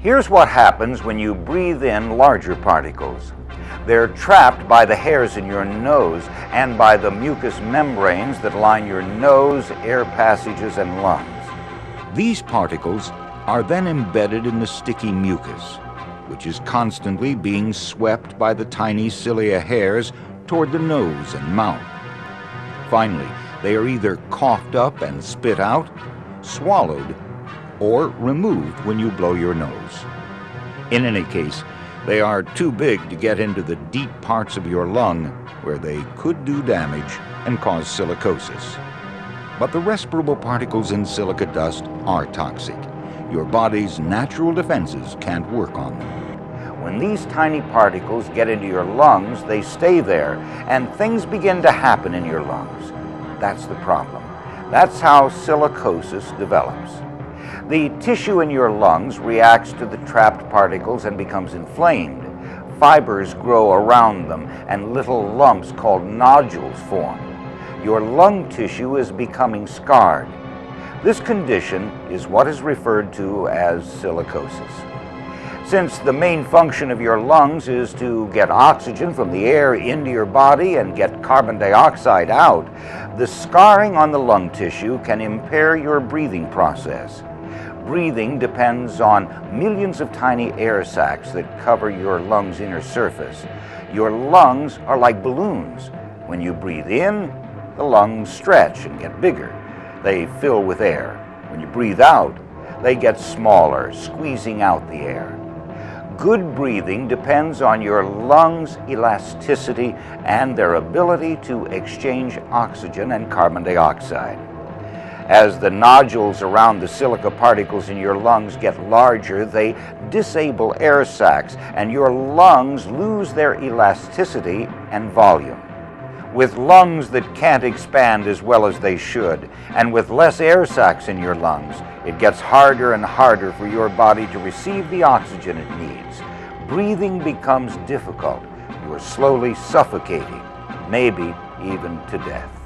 Here's what happens when you breathe in larger particles. They're trapped by the hairs in your nose and by the mucous membranes that line your nose, air passages, and lungs. These particles are then embedded in the sticky mucus, which is constantly being swept by the tiny cilia hairs toward the nose and mouth. Finally, they are either coughed up and spit out, swallowed, or removed when you blow your nose. In any case, they are too big to get into the deep parts of your lung where they could do damage and cause silicosis. But the respirable particles in silica dust are toxic. Your body's natural defenses can't work on them. When these tiny particles get into your lungs, they stay there, and things begin to happen in your lungs. That's the problem. That's how silicosis develops. The tissue in your lungs reacts to the trapped particles and becomes inflamed. Fibers grow around them, and little lumps called nodules form. Your lung tissue is becoming scarred. This condition is what is referred to as silicosis. Since the main function of your lungs is to get oxygen from the air into your body and get carbon dioxide out, the scarring on the lung tissue can impair your breathing process. Breathing depends on millions of tiny air sacs that cover your lungs' inner surface. Your lungs are like balloons. When you breathe in, the lungs stretch and get bigger. They fill with air. When you breathe out, they get smaller, squeezing out the air. Good breathing depends on your lungs' elasticity and their ability to exchange oxygen and carbon dioxide. As the nodules around the silica particles in your lungs get larger, they disable air sacs, and your lungs lose their elasticity and volume. With lungs that can't expand as well as they should, and with less air sacs in your lungs, it gets harder and harder for your body to receive the oxygen it needs. Breathing becomes difficult. You're slowly suffocating, maybe even to death.